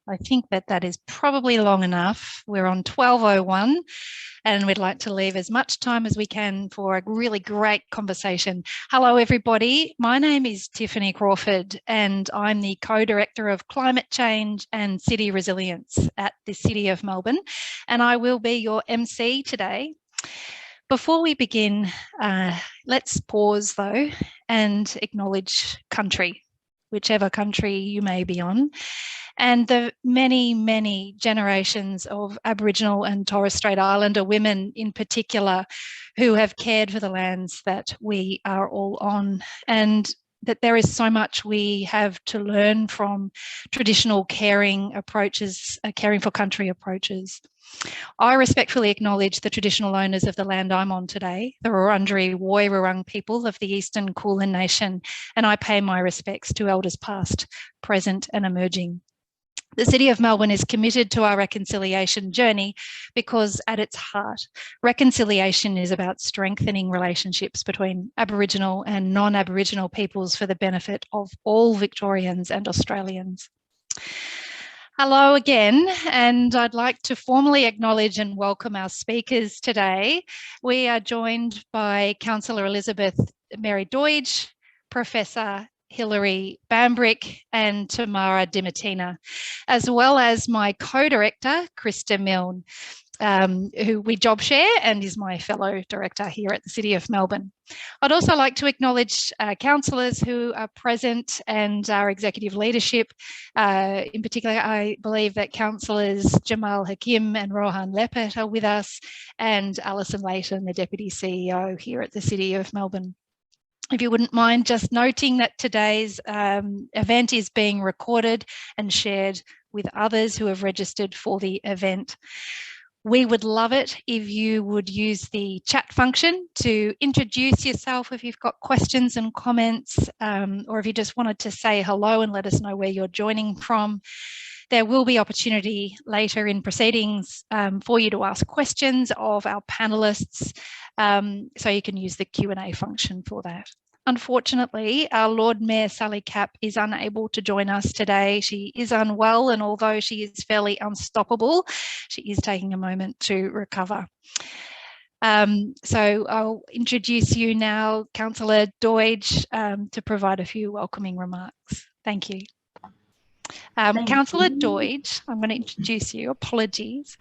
I think that is probably long enough. We're on 12:01 and we'd like to leave as much time as we can for a really great conversation. Hello, everybody. My name is Tiffany Crawford and I'm the Co-Director of Climate Change and City Resilience at the City of Melbourne, and I will be your MC today. Before we begin, let's pause though and acknowledge country, whichever country you may be on, and the many, many generations of Aboriginal and Torres Strait Islander women in particular who have cared for the lands that we are all on, and that there is so much we have to learn from traditional caring approaches, caring for country approaches. I respectfully acknowledge the traditional owners of the land I'm on today, the Wurundjeri Woi-wurrung people of the Eastern Kulin Nation, and I pay my respects to elders past, present and emerging. The City of Melbourne is committed to our reconciliation journey because at its heart, reconciliation is about strengthening relationships between Aboriginal and non-Aboriginal peoples for the benefit of all Victorians and Australians. Hello again, and I'd like to formally acknowledge and welcome our speakers today. We are joined by Councillor Elizabeth Mary Doidge, Professor Hilary Bambrick and Tamara DiMattina, as well as my co-director, Krista Milne, who we job share and is my fellow director here at the City of Melbourne. I'd also like to acknowledge councillors who are present and our executive leadership. In particular, I believe that councillors Jamal Hakim and Rohan Lepet are with us, and Alison Layton, the Deputy CEO here at the City of Melbourne. If you wouldn't mind just noting that today's event is being recorded and shared with others who have registered for the event. We would love it if you would use the chat function to introduce yourself if you've got questions and comments, or if you just wanted to say hello and let us know where you're joining from. There will be opportunity later in proceedings for you to ask questions of our panellists, so you can use the Q&A function for that. Unfortunately, our Lord Mayor Sally Capp is unable to join us today. She is unwell, and although she is fairly unstoppable, she is taking a moment to recover. So I'll introduce you now, Councillor Doidge, to provide a few welcoming remarks. Thank you. Councillor Doidge, I'm going to introduce you, apologies.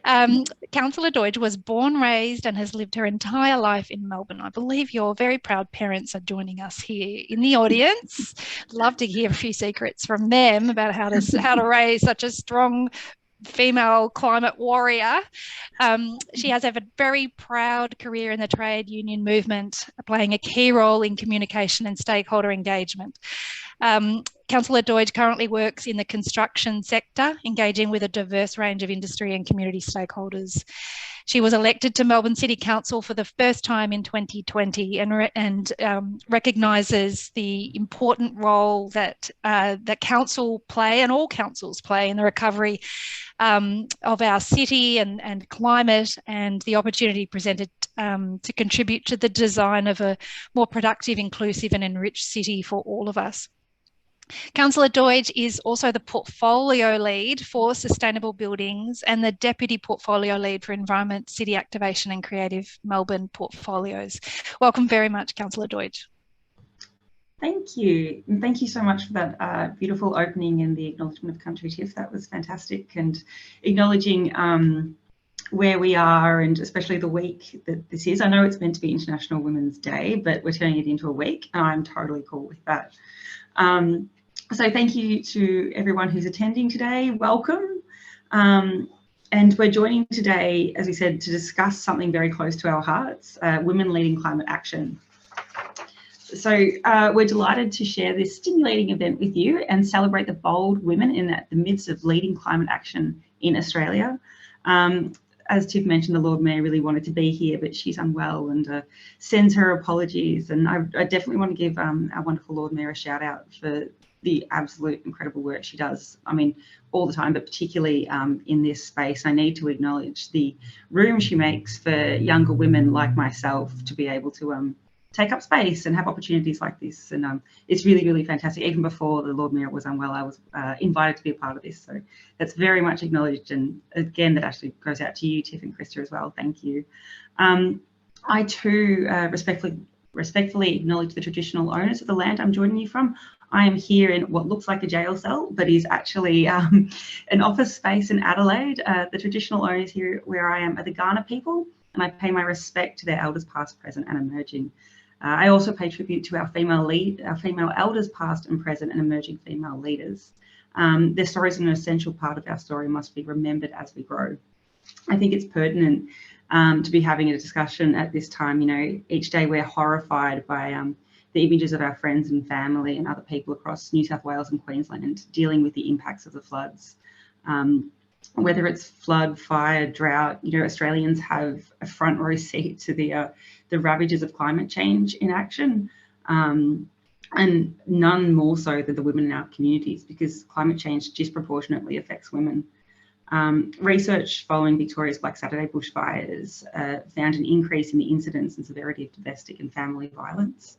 Councillor Doidge was born, raised and has lived her entire life in Melbourne. I believe your very proud parents are joining us here in the audience. Love to hear a few secrets from them about how to raise such a strong female climate warrior. She has a very proud career in the trade union movement, playing a key role in communication and stakeholder engagement. Councillor Doidge currently works in the construction sector, engaging with a diverse range of industry and community stakeholders. She was elected to Melbourne City Council for the first time in 2020 and recognises the important role that the council play and all councils play in the recovery of our city and climate, and the opportunity presented to contribute to the design of a more productive, inclusive and enriched city for all of us. Councillor Doidge is also the Portfolio Lead for Sustainable Buildings and the Deputy Portfolio Lead for Environment, City Activation and Creative Melbourne Portfolios. Welcome very much, Councillor Doidge. Thank you. And thank you so much for that beautiful opening and the acknowledgement of country, Tiff. That was fantastic. And acknowledging where we are, and especially the week that this is. I know it's meant to be International Women's Day, but we're turning it into a week, and I'm totally cool with that. So thank you to everyone who's attending today. Welcome. And we're joining today, as we said, to discuss something very close to our hearts, women leading climate action. So we're delighted to share this stimulating event with you and celebrate the bold women in the midst of leading climate action in Australia. As Tiff mentioned, the Lord Mayor really wanted to be here, but she's unwell and sends her apologies. And I definitely want to give our wonderful Lord Mayor a shout out for the absolute incredible work she does. I mean, all the time, but particularly in this space. I need to acknowledge the room she makes for younger women like myself to be able to take up space and have opportunities like this. And it's really, really fantastic. Even before the Lord Mayor was unwell, I was invited to be a part of this. So that's very much acknowledged. And again, that actually goes out to you, Tiff and Krista, as well. Thank you. I too respectfully acknowledge the traditional owners of the land I'm joining you from. I am here in what looks like a jail cell, but is actually an office space in Adelaide. The traditional owners here where I am are the Kaurna people, and I pay my respect to their elders past, present and emerging. I also pay tribute to our female elders past and present and emerging female leaders. Their stories are an essential part of our story and must be remembered as we grow. I think it's pertinent to be having a discussion at this time. You know, each day we're horrified by the images of our friends and family and other people across New South Wales and Queensland dealing with the impacts of the floods. Whether it's flood, fire, drought, you know, Australians have a front row seat to the ravages of climate change in action, and none more so than the women in our communities, because climate change disproportionately affects women. Research following Victoria's Black Saturday bushfires found an increase in the incidence and severity of domestic and family violence,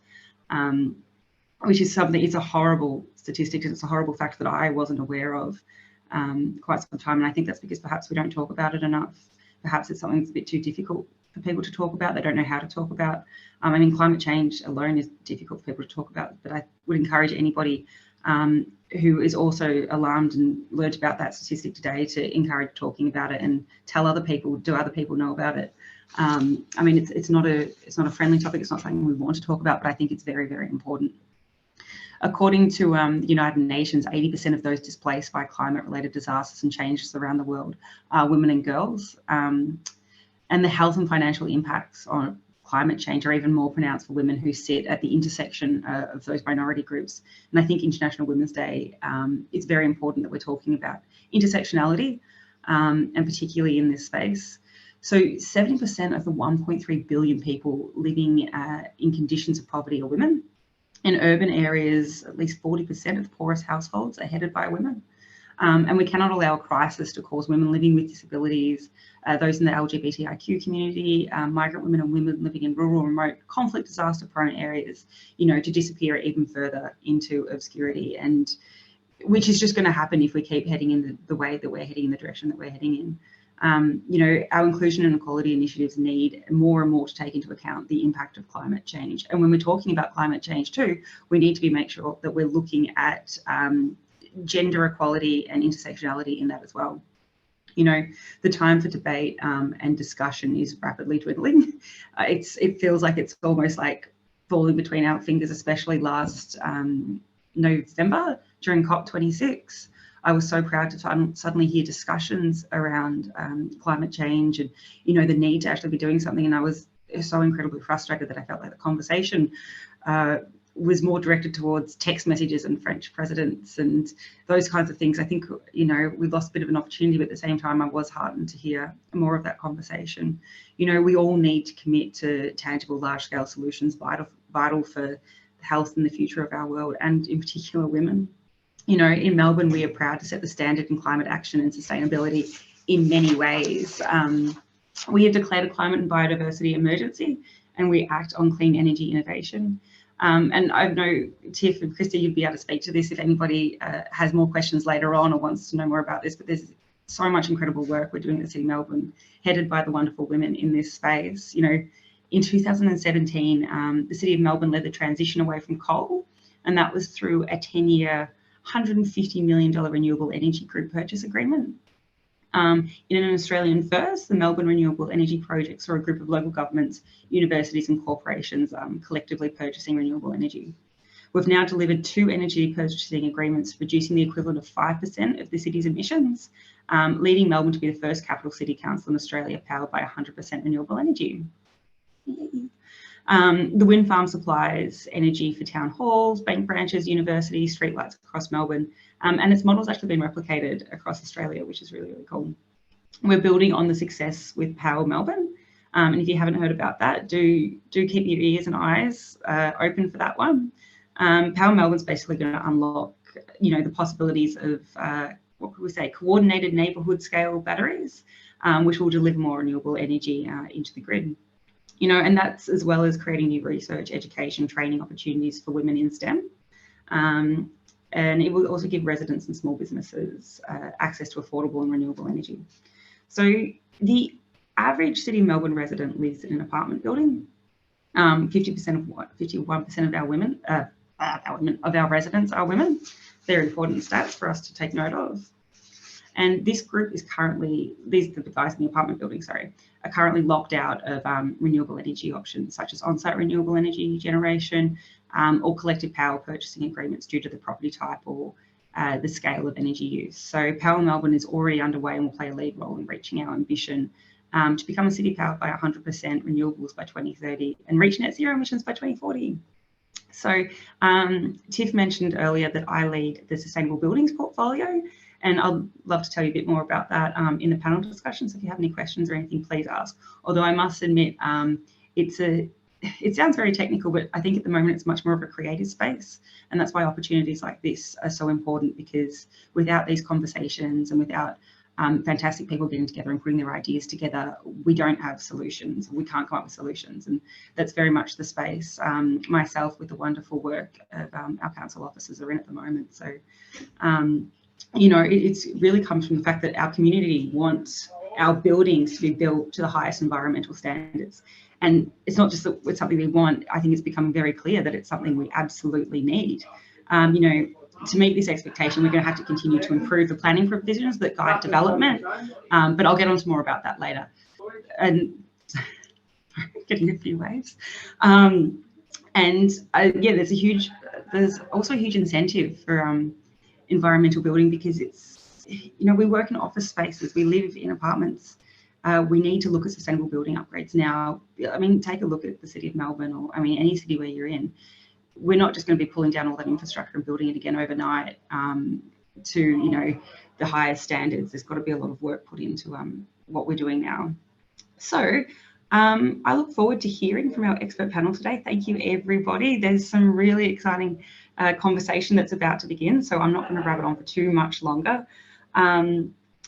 which is something, it's a horrible statistic, and it's a horrible fact that I wasn't aware of quite some time. And I think that's because perhaps we don't talk about it enough. Perhaps it's something that's a bit too difficult for people to talk about. They don't know how to talk about. I mean, climate change alone is difficult for people to talk about, but I would encourage anybody who is also alarmed and learned about that statistic today to encourage talking about it and tell other people, do other people know about it? I mean, it's not a friendly topic. It's not something we want to talk about, but I think it's very, very important. According to the United Nations, 80% of those displaced by climate-related disasters and changes around the world are women and girls. And the health and financial impacts on climate change are even more pronounced for women who sit at the intersection of those minority groups. And I think International Women's Day, it's very important that we're talking about intersectionality, and particularly in this space. So 70% of the 1.3 billion people living in conditions of poverty are women. In urban areas, at least 40% of the poorest households are headed by women. And we cannot allow a crisis to cause women living with disabilities, those in the LGBTIQ community, migrant women and women living in rural, remote, conflict, disaster-prone areas, you know, to disappear even further into obscurity, and which is just going to happen if we keep heading in the way that we're heading, in the direction that we're heading in. You know, our inclusion and equality initiatives need more and more to take into account the impact of climate change. And when we're talking about climate change too, we need to make sure that we're looking at gender equality and intersectionality in that as well. You know, the time for debate and discussion is rapidly dwindling. It feels like it's almost like falling between our fingers, especially last November during COP26. I was so proud to suddenly hear discussions around climate change and, you know, the need to actually be doing something. And I was so incredibly frustrated that I felt like the conversation was more directed towards text messages and French presidents and those kinds of things. I think, you know, we lost a bit of an opportunity, but at the same time, I was heartened to hear more of that conversation. You know, we all need to commit to tangible, large-scale solutions, vital for the health and the future of our world, and in particular women. You know, in Melbourne, we are proud to set the standard in climate action and sustainability in many ways. We have declared a climate and biodiversity emergency, and we act on clean energy innovation. And I know, Tiff and Krista, you'd be able to speak to this if anybody has more questions later on or wants to know more about this, but there's so much incredible work we're doing in the City of Melbourne, headed by the wonderful women in this space. You know, in 2017, the City of Melbourne led the transition away from coal, and that was through a 10-year, $150 million renewable energy group purchase agreement. In an Australian first, the Melbourne Renewable Energy Project saw a group of local governments, universities and corporations collectively purchasing renewable energy. We've now delivered 2 energy purchasing agreements, reducing the equivalent of 5% of the city's emissions, leading Melbourne to be the first capital city council in Australia powered by 100% renewable energy. The wind farm supplies energy for town halls, bank branches, universities, streetlights across Melbourne, and its model's actually been replicated across Australia, which is really, really cool. We're building on the success with Power Melbourne, and if you haven't heard about that, do keep your ears and eyes open for that one. Power Melbourne's basically going to unlock, you know, the possibilities of what could we say, coordinated neighbourhood scale batteries, which will deliver more renewable energy into the grid. You know, and that's as well as creating new research, education, training opportunities for women in STEM. And it will also give residents and small businesses access to affordable and renewable energy. So the average City of Melbourne resident lives in an apartment building. 51% of our women, of our residents are women. They're important stats for us to take note of. And this group is currently, these are the guys in the apartment building, sorry, are currently locked out of renewable energy options such as on-site renewable energy generation or collective power purchasing agreements due to the property type or the scale of energy use. So Power Melbourne is already underway and will play a lead role in reaching our ambition to become a city powered by 100% renewables by 2030 and reach net zero emissions by 2040. So Tiff mentioned earlier that I lead the Sustainable Buildings portfolio, and I'd love to tell you a bit more about that in the panel discussion. So if you have any questions or anything, please ask. Although I must admit, it sounds very technical, but I think at the moment it's much more of a creative space. And that's why opportunities like this are so important, because without these conversations and without fantastic people getting together and putting their ideas together, we don't have solutions. We can't come up with solutions. And that's very much the space myself with the wonderful work of our council officers are in at the moment. So, you know, it really comes from the fact that our community wants our buildings to be built to the highest environmental standards. And it's not just that it's something we want. I think it's becoming very clear that it's something we absolutely need. You know, to meet this expectation, we're going to have to continue to improve the planning provisions that guide development. But I'll get on to more about that later. And getting a few waves. Yeah, there's also a huge incentive for environmental building, because it's, you know, we work in office spaces, we live in apartments. We need to look at sustainable building upgrades now. I mean, take a look at the City of Melbourne, or I mean, any city where you're in. We're not just going to be pulling down all that infrastructure and building it again overnight to, you know, the highest standards. There's got to be a lot of work put into what we're doing now. So I look forward to hearing from our expert panel today. Thank you, everybody. There's some really exciting conversation that's about to begin, so I'm not going to rabbit on for too much longer.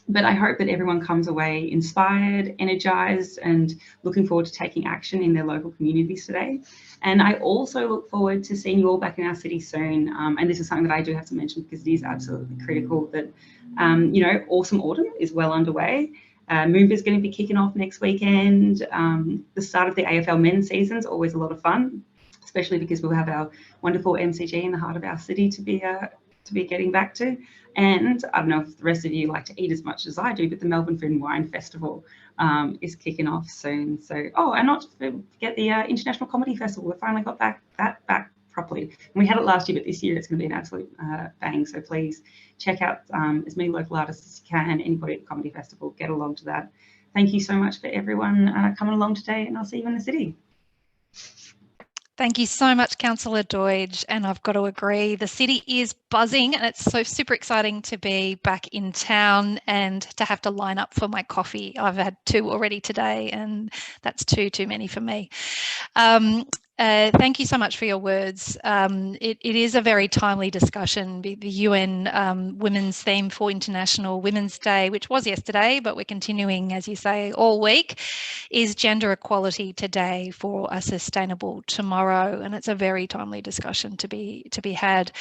But I hope that everyone comes away inspired, energised, and looking forward to taking action in their local communities today. And I also look forward to seeing you all back in our city soon. And this is something that I do have to mention, because it is absolutely critical that, you know, Awesome Autumn is well underway. Moomba is going to be kicking off next weekend. The start of the AFL men's season is always a lot of fun, especially because we'll have our wonderful MCG in the heart of our city to be getting back to. And I don't know if the rest of you like to eat as much as I do, but the Melbourne Food and Wine Festival is kicking off soon. So, oh, and not to forget the International Comedy Festival. We finally got that back properly. And we had it last year, but this year it's going to be an absolute bang. So please check out as many local artists as you can. Anybody at the Comedy Festival, get along to that. Thank you so much for everyone coming along today, and I'll see you in the city. Thank you so much, Councillor Doidge, and I've got to agree, the city is buzzing, and it's so super exciting to be back in town and to have to line up for my coffee. I've had 2 already today, and that's too many for me. Thank you so much for your words. It is a very timely discussion. The UN Women's theme for International Women's Day, which was yesterday, but we're continuing, as you say, all week, is gender equality today for a sustainable tomorrow. And it's a very timely discussion to be had.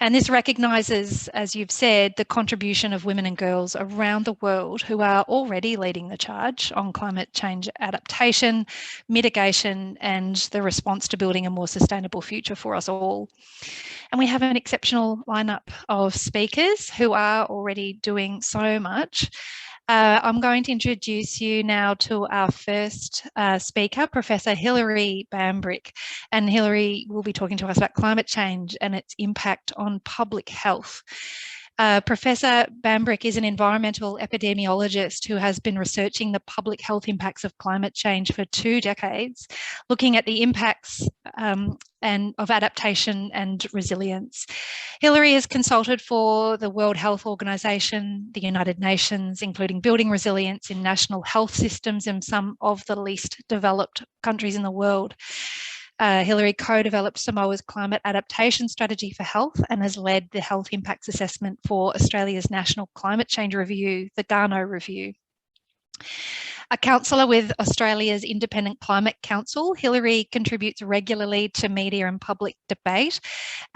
And this recognises, as you've said, the contribution of women and girls around the world who are already leading the charge on climate change adaptation, mitigation, and the response to building a more sustainable future for us all. And we have an exceptional lineup of speakers who are already doing so much. I'm going to introduce you now to our first speaker, Professor Hilary Bambrick. And Hilary will be talking to us about climate change and its impact on public health. Professor Bambrick is an environmental epidemiologist who has been researching the public health impacts of climate change for 2 decades, looking at the impacts of adaptation and resilience. Hilary has consulted for the World Health Organization, the United Nations, including building resilience in national health systems in some of the least developed countries in the world. Hilary co-developed Samoa's climate adaptation strategy for health and has led the health impacts assessment for Australia's National Climate Change Review, the Garno Review. A councillor with Australia's Independent Climate Council, Hilary contributes regularly to media and public debate,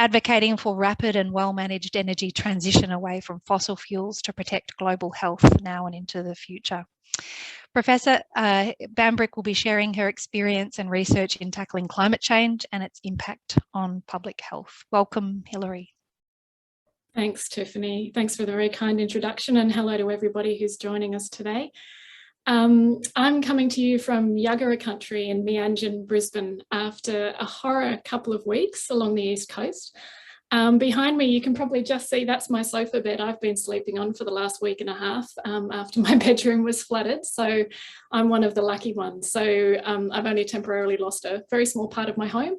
advocating for rapid and well-managed energy transition away from fossil fuels to protect global health now and into the future. Professor Bambrick will be sharing her experience and research in tackling climate change and its impact on public health. Welcome, Hilary. Thanks, Tiffany. Thanks for the very kind introduction, and hello to everybody who's joining us today. I'm coming to you from Yuggera country in Meanjin, Brisbane, after a horror couple of weeks along the east coast. Behind me, you can probably just see that's my sofa bed I've been sleeping on for the last week and a half after my bedroom was flooded. So I'm one of the lucky ones. So I've only temporarily lost a very small part of my home.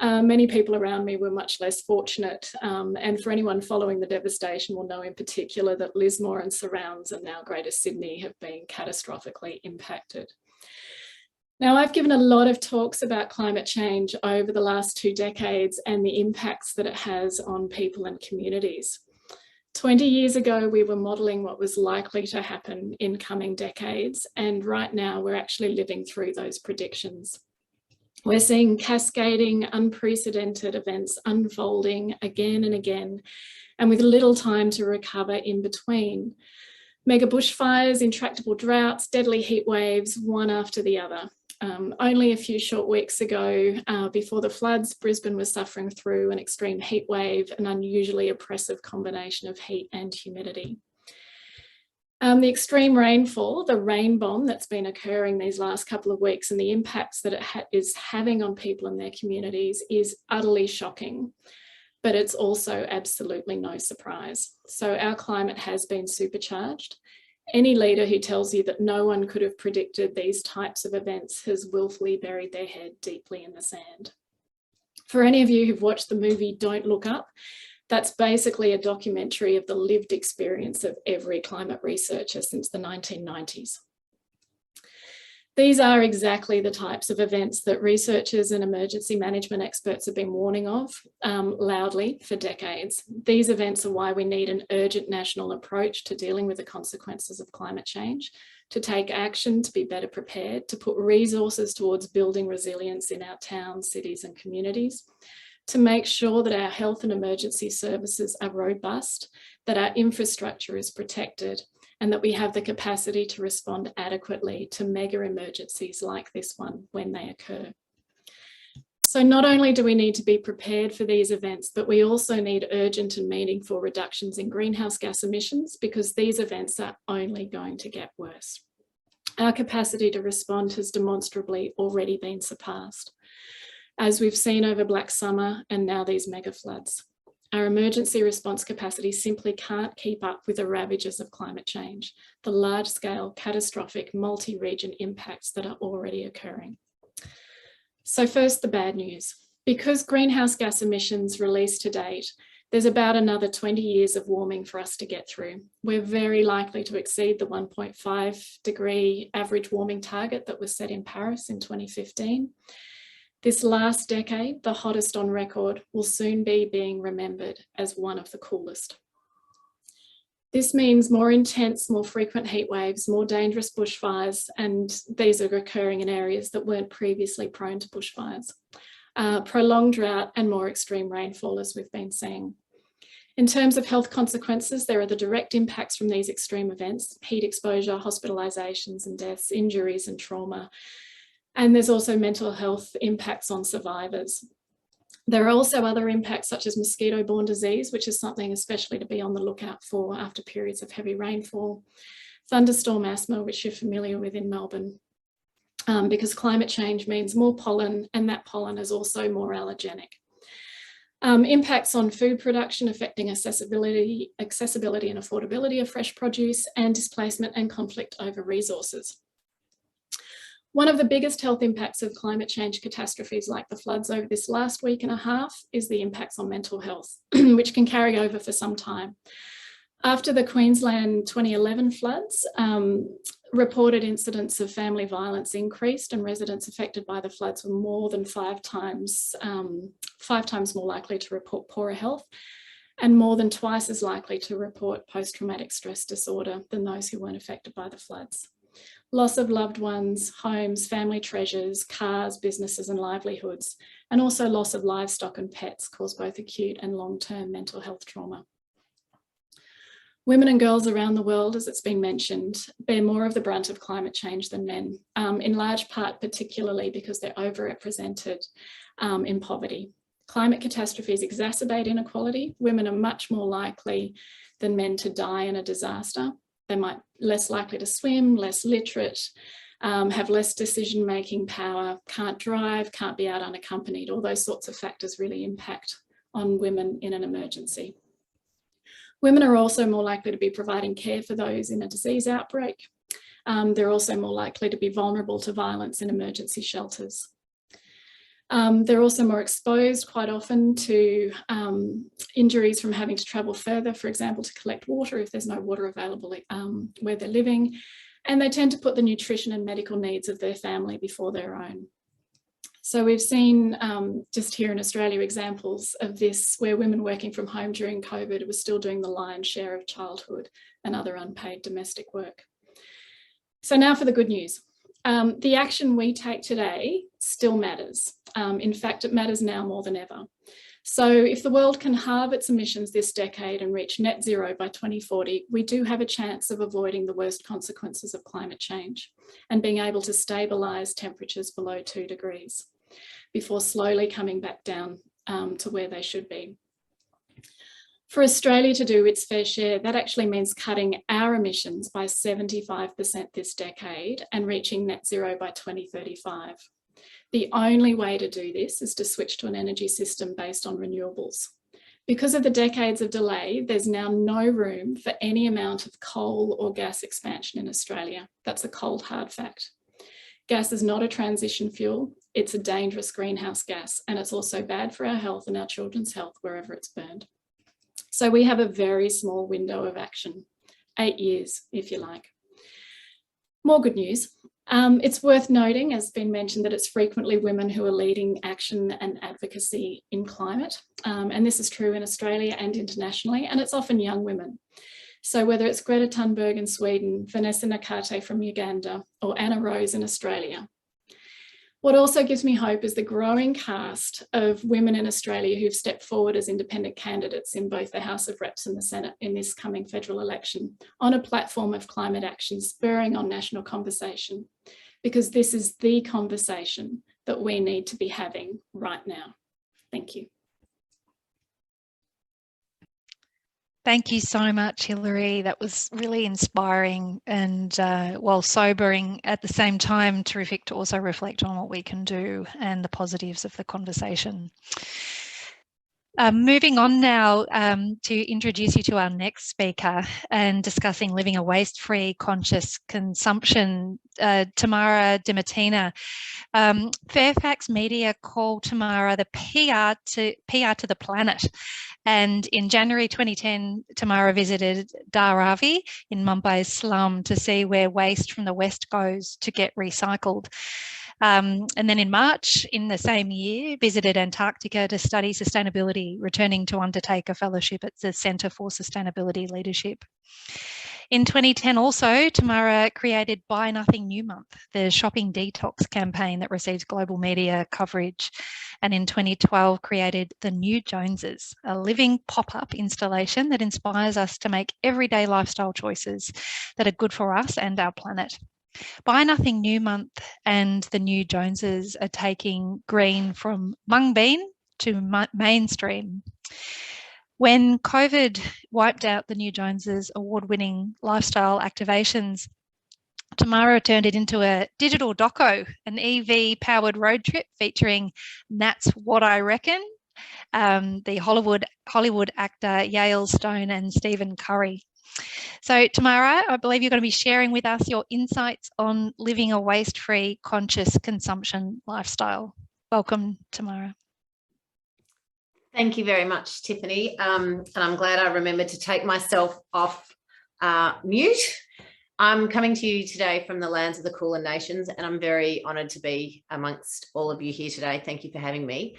Many people around me were much less fortunate. And for anyone following the devastation will know in particular that Lismore and surrounds and now Greater Sydney have been catastrophically impacted. Now, I've given a lot of talks about climate change over the last 2 decades and the impacts that it has on people and communities. 20 years ago, we were modelling what was likely to happen in coming decades, and right now we're actually living through those predictions. We're seeing cascading, unprecedented events unfolding again and again, and with little time to recover in between. Mega bushfires, intractable droughts, deadly heat waves, one after the other. Only a few short weeks ago, before the floods, Brisbane was suffering through an extreme heat wave, an unusually oppressive combination of heat and humidity. The extreme rainfall, the rain bomb that's been occurring these last couple of weeks and the impacts that it is having on people and their communities is utterly shocking, but it's also absolutely no surprise. So our climate has been supercharged. Any leader who tells you that no one could have predicted these types of events has willfully buried their head deeply in the sand. For any of you who've watched the movie Don't Look Up, that's basically a documentary of the lived experience of every climate researcher since the 1990s. These are exactly the types of events that researchers and emergency management experts have been warning of loudly for decades. These events are why we need an urgent national approach to dealing with the consequences of climate change, to take action, to be better prepared, to put resources towards building resilience in our towns, cities and communities, to make sure that our health and emergency services are robust, that our infrastructure is protected, and that we have the capacity to respond adequately to mega emergencies like this one when they occur. So not only do we need to be prepared for these events, but we also need urgent and meaningful reductions in greenhouse gas emissions, because these events are only going to get worse. Our capacity to respond has demonstrably already been surpassed, as we've seen over Black Summer and now these mega floods. Our emergency response capacity simply can't keep up with the ravages of climate change, the large-scale, catastrophic, multi-region impacts that are already occurring. So first, the bad news. Because greenhouse gas emissions released to date, there's about another 20 years of warming for us to get through. We're very likely to exceed the 1.5 degree average warming target that was set in Paris in 2015. This last decade, the hottest on record, will soon be being remembered as one of the coolest. This means more intense, more frequent heat waves, more dangerous bushfires, and these are occurring in areas that weren't previously prone to bushfires. Prolonged drought and more extreme rainfall, as we've been seeing. In terms of health consequences, there are the direct impacts from these extreme events: heat exposure, hospitalisations and deaths, injuries and trauma. And there's also mental health impacts on survivors. There are also other impacts such as mosquito-borne disease, which is something especially to be on the lookout for after periods of heavy rainfall. Thunderstorm asthma, which you're familiar with in Melbourne, because climate change means more pollen, and that pollen is also more allergenic. Impacts on food production affecting accessibility and affordability of fresh produce, and displacement and conflict over resources. One of the biggest health impacts of climate change catastrophes like the floods over this last week and a half is the impacts on mental health, which can carry over for some time. After the Queensland 2011 floods, reported incidents of family violence increased, and residents affected by the floods were more than five times more likely to report poorer health, and more than twice as likely to report post-traumatic stress disorder than those who weren't affected by the floods. loss of loved ones, homes, family treasures, cars, businesses and livelihoods, and also loss of livestock and pets cause both acute and long-term mental health trauma. Women and girls around the world, as it's been mentioned, bear more of the brunt of climate change than men, in large part particularly because they're overrepresented in poverty. Climate catastrophes exacerbate inequality. Women are much more likely than men to die in a disaster. They might be less likely to swim, less literate, have less decision-making power, can't drive, can't be out unaccompanied. All those sorts of factors really impact on women in an emergency. Women are also more likely to be providing care for those in a disease outbreak. They're also more likely to be vulnerable to violence in emergency shelters. They're also more exposed quite often to injuries from having to travel further, for example, to collect water if there's no water available where they're living. And they tend to put the nutrition and medical needs of their family before their own. So we've seen just here in Australia examples of this where women working from home during COVID were still doing the lion's share of childhood and other unpaid domestic work. So now for the good news. The action we take today still matters. In fact, it matters now more than ever. So if the world can halve its emissions this decade and reach net zero by 2040, we do have a chance of avoiding the worst consequences of climate change and being able to stabilise temperatures below 2 degrees before slowly coming back down to where they should be. For Australia to do its fair share, that actually means cutting our emissions by 75% this decade and reaching net zero by 2035. The only way to do this is to switch to an energy system based on renewables. Because of the decades of delay, there's now no room for any amount of coal or gas expansion in Australia. That's a cold, hard fact. Gas is not a transition fuel. It's a dangerous greenhouse gas, and it's also bad for our health and our children's health wherever it's burned. So we have a very small window of action, 8 years, if you like. More good news. It's worth noting, as has been mentioned, that it's frequently women who are leading action and advocacy in climate. And this is true in Australia and internationally, and it's often young women. So whether it's Greta Thunberg in Sweden, Vanessa Nakate from Uganda, or Anna Rose in Australia. What also gives me hope is the growing cast of women in Australia who've stepped forward as independent candidates in both the House of Reps and the Senate in this coming federal election on a platform of climate action spurring on national conversation, because this is the conversation that we need to be having right now. Thank you. Thank you so much, Hilary. That was really inspiring and while sobering at the same time, terrific to also reflect on what we can do and the positives of the conversation. Moving on now to introduce you to our next speaker and discussing living a waste-free conscious consumption, Tamara DiMattina. Fairfax Media call Tamara the PR to the planet. And in January 2010, Tamara visited Dharavi in Mumbai's slum to see where waste from the West goes to get recycled. And then in March in the same year, visited Antarctica to study sustainability, returning to undertake a fellowship at the Centre for Sustainability Leadership. In 2010 also, Tamara created Buy Nothing New Month, the shopping detox campaign that receives global media coverage. And in 2012 created The New Joneses, a living pop-up installation that inspires us to make everyday lifestyle choices that are good for us and our planet. Buy Nothing New Month and The New Joneses are taking green from mung bean to mainstream. When COVID wiped out the New Joneses award-winning lifestyle activations, Tamara turned it into a digital doco, an EV-powered road trip featuring That's What I Reckon, the Hollywood actor Yale Stone and Stephen Curry. So Tamara, I believe you're going to be sharing with us your insights on living a waste-free conscious consumption lifestyle. Welcome, Tamara. Thank you very much, Tiffany. And I'm glad I remembered to take myself off mute. I'm coming to you today from the lands of the Kulin Nations, and I'm very honoured to be amongst all of you here today. Thank you for having me.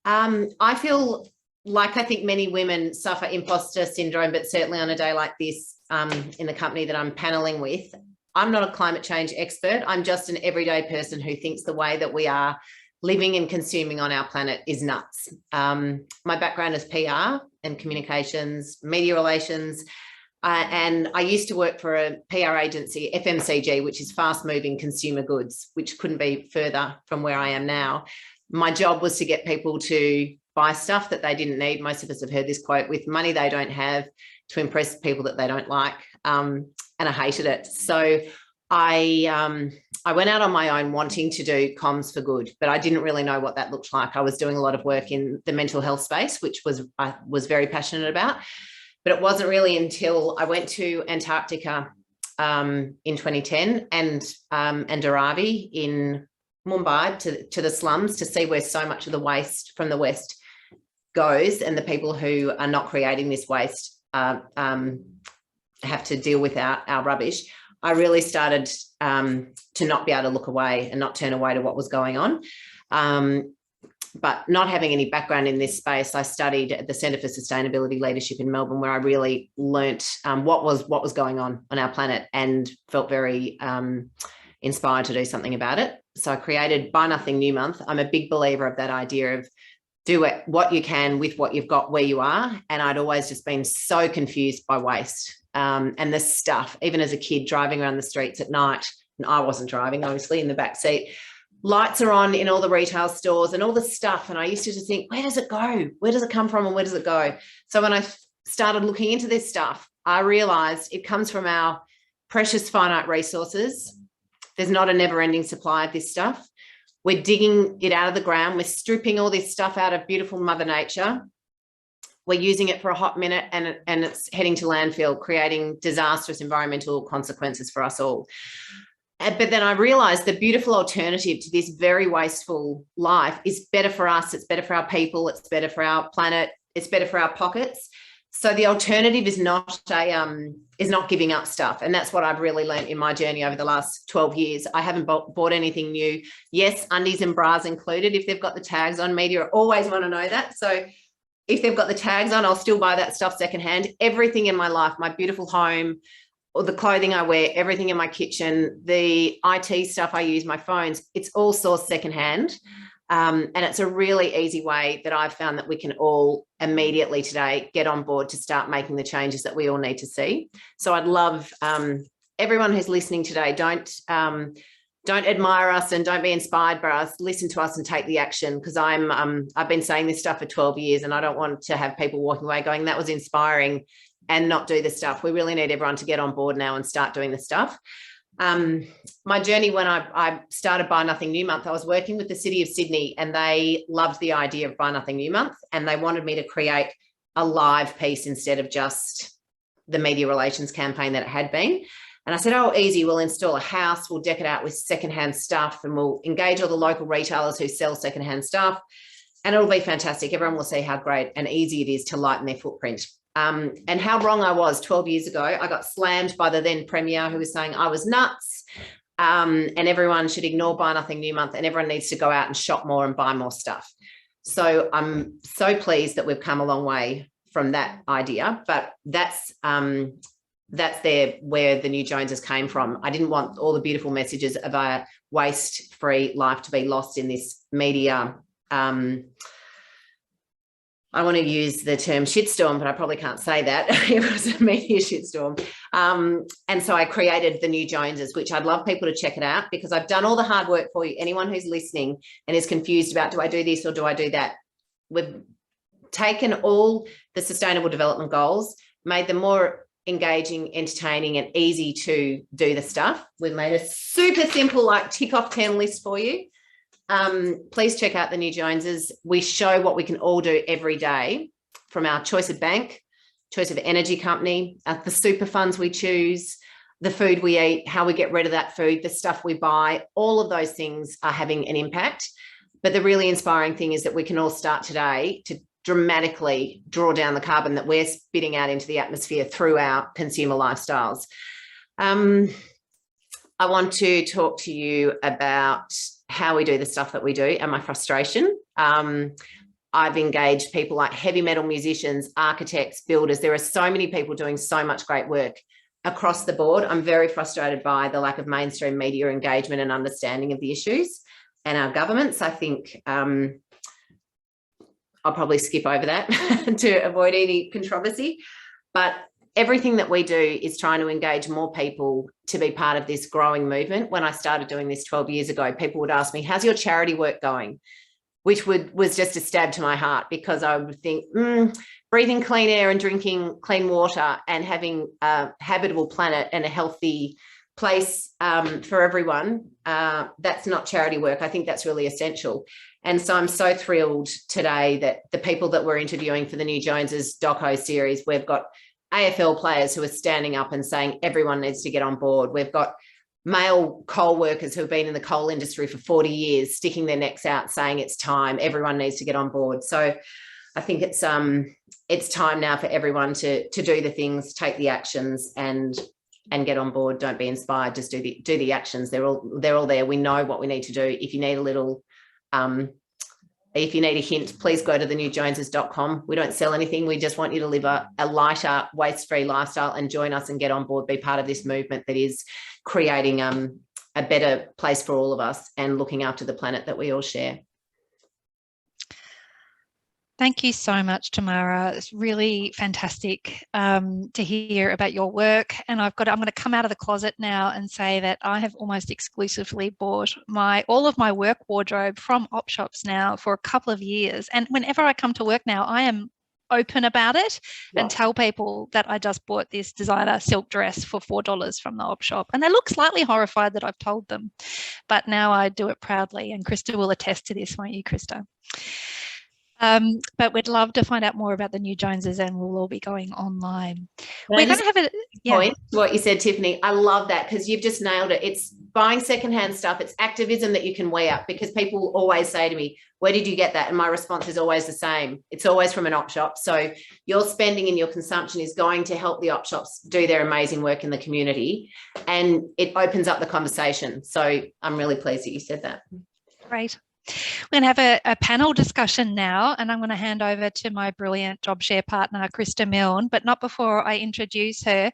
I feel like I think many women suffer imposter syndrome, but certainly on a day like this, in the company that I'm panelling with, I'm not a climate change expert. I'm just an everyday person who thinks the way that we are living and consuming on our planet is nuts. My background is PR and communications, media relations, and I used to work for a PR agency, FMCG, which is fast moving consumer goods, which couldn't be further from where I am now. My job was to get people to buy stuff that they didn't need. Most of us have heard this quote, with money they don't have, to impress people that they don't like. And I hated it. So I went out on my own wanting to do comms for good, but I didn't really know what that looked like. I was doing a lot of work in the mental health space, which I was very passionate about. But it wasn't really until I went to Antarctica in 2010 and Dharavi in Mumbai to the slums to see where so much of the waste from the West goes, and the people who are not creating this waste have to deal with our rubbish. I really started to not be able to look away and not turn away to what was going on. But not having any background in this space, I studied at the Centre for Sustainability Leadership in Melbourne, where I really learnt what was going on our planet, and felt very inspired to do something about it. So I created Buy Nothing New Month. I'm a big believer of that idea of do what you can with what you've got where you are. And I'd always just been so confused by waste and the stuff, even as a kid driving around the streets at night. And I wasn't driving, obviously, in the back seat. Lights are on in all the retail stores and all the stuff. And I used to just think, where does it go? Where does it come from and where does it go? So when I started looking into this stuff, I realised it comes from our precious finite resources. There's not a never-ending supply of this stuff. We're digging it out of the ground. We're stripping all this stuff out of beautiful Mother Nature. We're using it for a hot minute and it's heading to landfill, creating disastrous environmental consequences for us all. But then I realised the beautiful alternative to this very wasteful life is better for us. It's better for our people. It's better for our planet. It's better for our pockets. So the alternative is not giving up stuff. And that's what I've really learned in my journey over the last 12 years. I haven't bought anything new. Yes, undies and bras included. If they've got the tags on, media always want to know that. So if they've got the tags on, I'll still buy that stuff secondhand. Everything in my life, my beautiful home, or the clothing I wear, everything in my kitchen, the IT stuff I use, my phones, it's all sourced secondhand. And it's a really easy way that I've found that we can all immediately today get on board to start making the changes that we all need to see. So I'd love everyone who's listening today, don't admire us and don't be inspired by us. Listen to us and take the action, because I've been saying this stuff for 12 years and I don't want to have people walking away going, that was inspiring, and not do the stuff. We really need everyone to get on board now and start doing the stuff. My journey, when I started Buy Nothing New Month, I was working with the City of Sydney and they loved the idea of Buy Nothing New Month, and they wanted me to create a live piece instead of just the media relations campaign that it had been. And I said, oh, easy, we'll install a house, we'll deck it out with secondhand stuff, and we'll engage all the local retailers who sell secondhand stuff, and it'll be fantastic. Everyone will see how great and easy it is to lighten their footprint. And how wrong I was 12 years ago. I got slammed by the then Premier, who was saying I was nuts and everyone should ignore Buy Nothing New Month and everyone needs to go out and shop more and buy more stuff. So I'm so pleased that we've come a long way from that idea, but that's where the new Joneses came from. I didn't want all the beautiful messages of a waste-free life to be lost in this media I want to use the term shitstorm, but I probably can't say that. It was a media shitstorm. And so I created the new Joneses, which I'd love people to check it out, because I've done all the hard work for you. Anyone who's listening and is confused about, do I do this or do I do that? We've taken all the sustainable development goals, made them more engaging, entertaining and easy to do the stuff. We've made a super simple, like, tick off 10 list for you. Please check out the new Joneses. We show what we can all do every day, from our choice of bank, choice of energy company, the super funds we choose, the food we eat, how we get rid of that food, the stuff we buy. All of those things are having an impact. But the really inspiring thing is that we can all start today to dramatically draw down the carbon that we're spitting out into the atmosphere through our consumer lifestyles. I want to talk to you about how we do the stuff that we do and my frustration. I've engaged people like heavy metal musicians, architects, builders. There are so many people doing so much great work across the board. I'm very frustrated by the lack of mainstream media engagement and understanding of the issues and our governments. I think I'll probably skip over that to avoid any controversy. But everything that we do is trying to engage more people to be part of this growing movement. When I started doing this 12 years ago, people would ask me, how's your charity work going? Which was just a stab to my heart, because I would think, breathing clean air and drinking clean water and having a habitable planet and a healthy place for everyone, that's not charity work. I think that's really essential. And so I'm so thrilled today that the people that we're interviewing for the New Joneses doco series, we've got AFL players who are standing up and saying everyone needs to get on board. We've got male coal workers who have been in the coal industry for 40 years sticking their necks out saying it's time, everyone needs to get on board. So I think it's time now for everyone to do the things, take the actions and get on board. Don't be inspired, just do the actions. They're all there. We know what we need to do. If you need a little if you need a hint, please go to thenewjoneses.com. We don't sell anything. We just want you to live a lighter, waste-free lifestyle and join us and get on board, be part of this movement that is creating a better place for all of us and looking after the planet that we all share. Thank you so much, Tamara. It's really fantastic to hear about your work. And I'm going to come out of the closet now and say that I have almost exclusively bought all of my work wardrobe from op shops now for a couple of years. And whenever I come to work now, I am open about it and tell people that I just bought this designer silk dress for $4 from the op shop. And they look slightly horrified that I've told them. But now I do it proudly. And Krista will attest to this, won't you, Krista? But we'd love to find out more about the New Joneses, and we'll all be going online. We're going to have a point what you said, Tiffany. I love that, because you've just nailed it. It's buying secondhand stuff. It's activism that you can wear, because people always say to me, where did you get that? And my response is always the same. It's always from an op shop. So your spending and your consumption is going to help the op shops do their amazing work in the community, and it opens up the conversation. So I'm really pleased that you said that. Great. We're going to have a panel discussion now, and I'm going to hand over to my brilliant job share partner, Krista Milne, but not before I introduce her.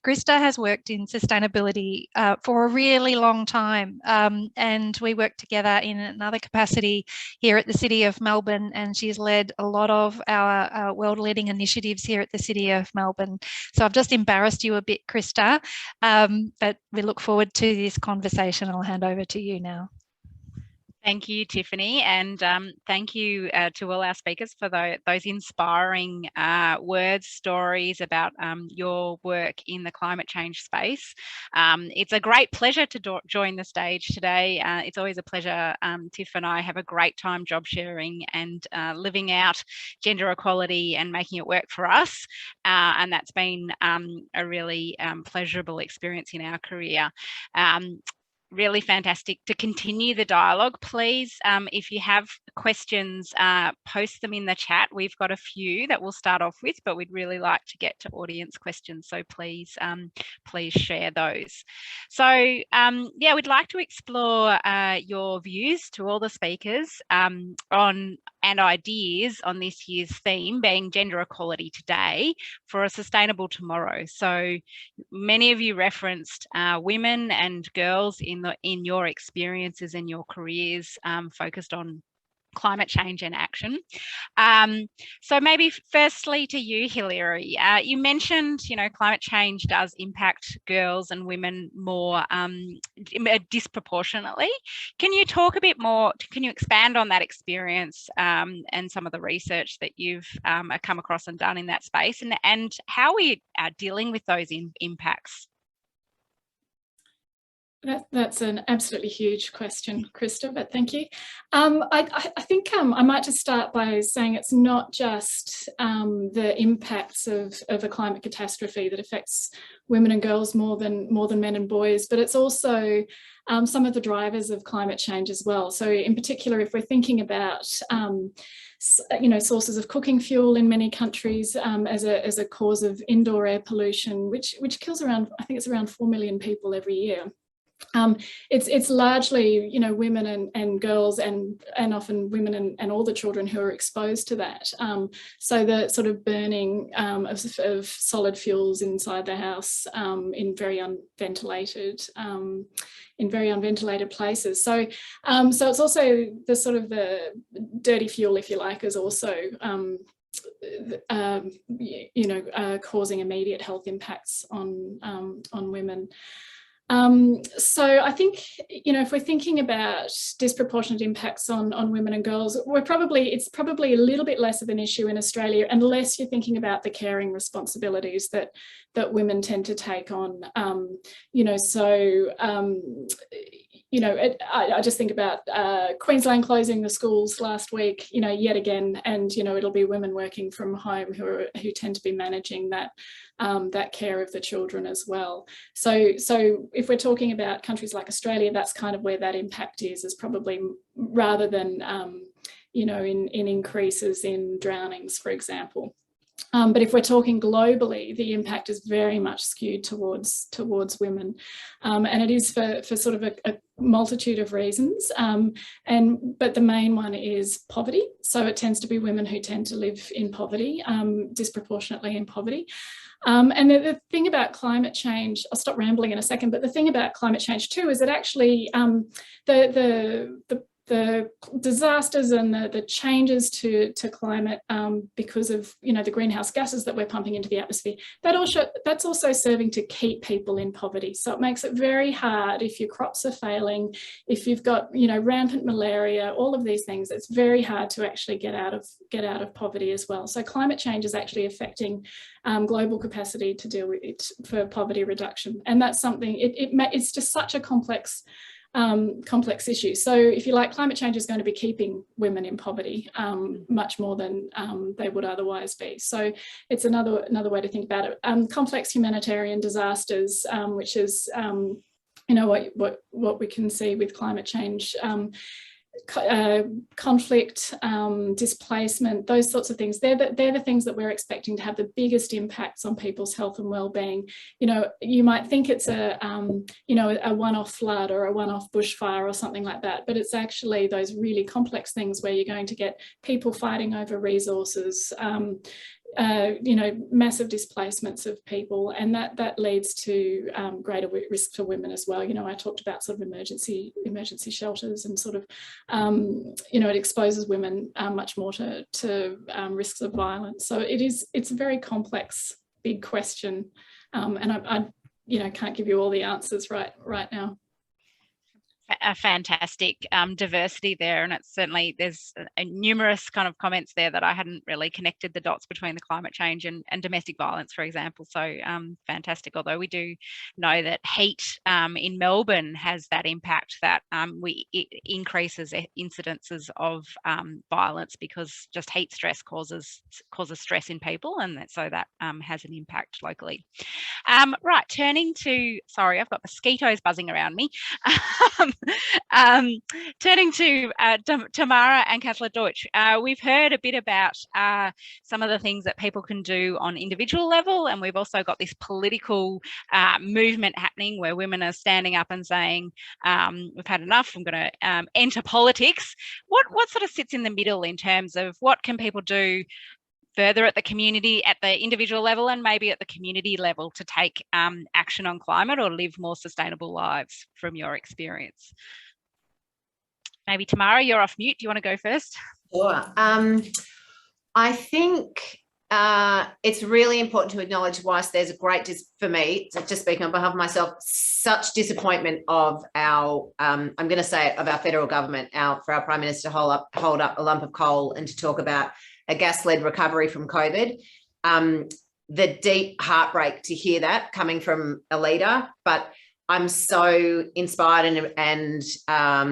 Krista has worked in sustainability for a really long time, and we work together in another capacity here at the City of Melbourne, and she's led a lot of our world-leading initiatives here at the City of Melbourne. So I've just embarrassed you a bit, Krista, but we look forward to this conversation. I'll hand over to you now. Thank you, Tiffany, and thank you to all our speakers for those inspiring words, stories about your work in the climate change space. It's a great pleasure to join the stage today. It's always a pleasure. Tiff and I have a great time job sharing and living out gender equality and making it work for us, and that's been a really pleasurable experience in our career. Really fantastic to continue the dialogue. Please, if you have questions, post them in the chat. We've got a few that we'll start off with, but we'd really like to get to audience questions. So please, please share those. So yeah, we'd like to explore your views to all the speakers on and ideas on this year's theme being gender equality today for a sustainable tomorrow. So many of you referenced women and girls in your experiences and your careers focused on climate change and action. So maybe firstly to you, Hilary, you mentioned, climate change does impact girls and women more disproportionately. Can you talk a bit more, can you expand on that experience and some of the research that you've come across and done in that space, and how we are dealing with those impacts? That's an absolutely huge question, Krista, but thank you. I think I might just start by saying it's not just the impacts of a climate catastrophe that affects women and girls more than men and boys, but it's also some of the drivers of climate change as well. So in particular, if we're thinking about sources of cooking fuel in many countries as a cause of indoor air pollution, which kills around, I think it's around 4 million people every year. it's largely, you know, women and girls and often women and all the children who are exposed to that. So the sort of burning of solid fuels inside the house in very unventilated places. So so it's also the sort of the dirty fuel, if you like, is also you know, causing immediate health impacts on women. So I think, you know, if we're thinking about disproportionate impacts on women and girls, it's probably a little bit less of an issue in Australia, unless you're thinking about the caring responsibilities that women tend to take on. You know, so you know, I just think about Queensland closing the schools last week, you know, yet again, and, you know, it'll be women working from home who tend to be managing that that care of the children as well. So if we're talking about countries like Australia, that's kind of where that impact is probably, rather than, you know, in increases in drownings, for example. But if we're talking globally, the impact is very much skewed towards women, and it is for sort of a multitude of reasons. But the main one is poverty. So it tends to be women who tend to live in poverty, disproportionately in poverty. And the thing about climate change, I'll stop rambling in a second, but the thing about climate change too is that actually the disasters and the changes to climate because of, you know, the greenhouse gases that we're pumping into the atmosphere, that's also serving to keep people in poverty. So it makes it very hard if your crops are failing, if you've got, you know, rampant malaria, all of these things. It's very hard to actually get out of poverty as well. So climate change is actually affecting global capacity to deal with it for poverty reduction, and that's something. It's just such a complex issue. So if you like, climate change is going to be keeping women in poverty much more than they would otherwise be. So it's another way to think about it. Complex humanitarian disasters, which is you know, what we can see with climate change. Conflict, displacement, those sorts of things. They're the things that we're expecting to have the biggest impacts on people's health and well-being. You know, you might think it's a you know, a one-off flood or a one-off bushfire or something like that, but it's actually those really complex things where you're going to get people fighting over resources, you know, massive displacements of people, and that leads to greater risk for women as well. You know, I talked about sort of emergency shelters, and sort of you know, it exposes women much more to risks of violence. So it's a very complex, big question, and I you know, can't give you all the answers right now. A fantastic diversity there, and it's certainly, there's numerous kind of comments there that I hadn't really connected the dots between the climate change and domestic violence, for example. So fantastic. Although we do know that heat in Melbourne has that impact, that it increases incidences of violence, because just heat stress causes stress in people, and so that has an impact locally. Right, turning to, sorry, I've got mosquitoes buzzing around me. Turning to Tamara and Councillor Doidge, we've heard a bit about some of the things that people can do on individual level, and we've also got this political movement happening where women are standing up and saying, we've had enough, I'm going to enter politics. What sort of sits in the middle in terms of what can people do further at the community, at the individual level, and maybe at the community level, to take action on climate or live more sustainable lives, from your experience? Maybe Tamara, you're off mute. Do you want to go first? Sure. I think it's really important to acknowledge, whilst there's a great, for me, just speaking on behalf of myself, such disappointment of our, I'm going to say it, of our federal government, for our Prime Minister to hold up a lump of coal and to talk about a gas-led recovery from COVID. The deep heartbreak to hear that coming from a leader, but I'm so inspired, and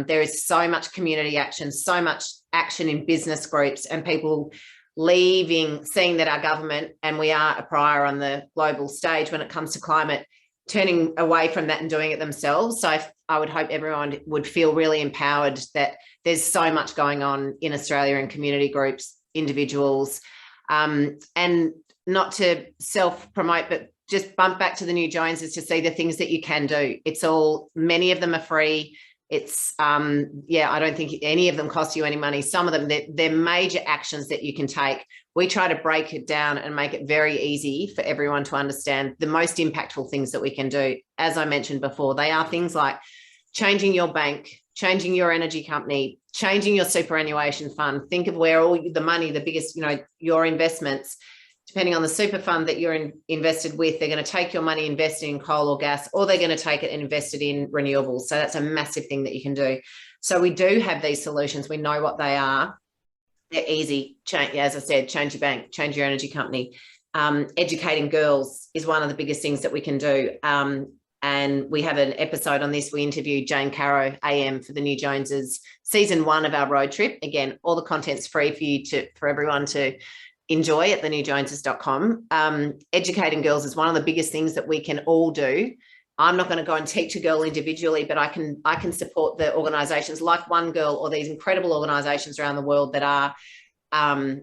there is so much community action, so much action in business groups, and people leaving, seeing that our government, and we are a pariah on the global stage when it comes to climate, turning away from that and doing it themselves. So I would hope everyone would feel really empowered that there's so much going on in Australia in community groups, individuals, and not to self-promote, but just bump back to the New Joneses to see the things that you can do. It's all, many of them are free. It's, yeah, I don't think any of them cost you any money. Some of them, they're major actions that you can take. We try to break it down and make it very easy for everyone to understand the most impactful things that we can do. As I mentioned before, they are things like changing your bank, changing your energy company, changing your superannuation fund. Think of where all the money, the biggest, you know, your investments, depending on the super fund that you're invested with, they're going to take your money, invest in coal or gas, or they're going to take it and invest it in renewables. So that's a massive thing that you can do. So we do have these solutions. We know what they are. They're easy. As I said, change your bank, change your energy company. Educating girls is one of the biggest things that we can do. And we have an episode on this. We interviewed Jane Caro, AM, for the New Joneses, season 1 of our road trip. Again, all the content's free for everyone to enjoy at thenewjoneses.com. Educating girls is one of the biggest things that we can all do. I'm not going to go and teach a girl individually, but I can support the organisations like One Girl or these incredible organisations around the world that are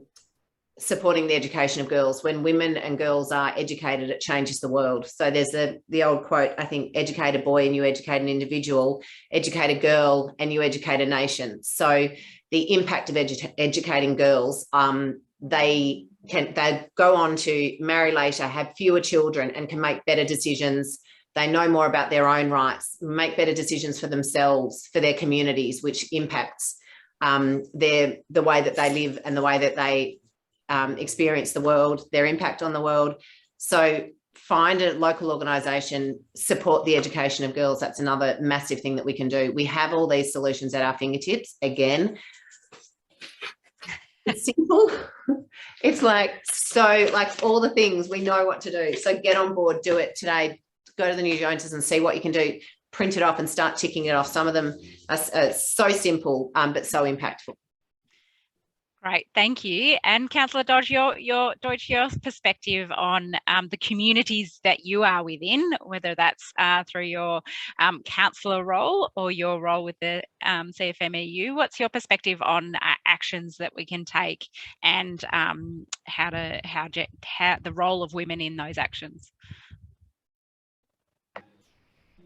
supporting the education of girls. When women and girls are educated, it changes the world. So there's the old quote, I think, educate a boy and you educate an individual, educate a girl and you educate a nation. So the impact of educating girls, they go on to marry later, have fewer children and can make better decisions. They know more about their own rights, make better decisions for themselves, for their communities, which impacts the way that they live and the way that they experience the world, their impact on the world. So find a local organisation, support the education of girls. That's another massive thing that we can do. We have all these solutions at our fingertips. Again, it's simple. It's like all the things, we know what to do. So get on board, do it today. Go to the New Joneses and see what you can do. Print it off and start ticking it off. Some of them are so simple, but so impactful. Great, thank you. And Councillor Doidge, your perspective on the communities that you are within, whether that's through your councillor role or your role with the CFMEU, what's your perspective on actions that we can take and how the role of women in those actions?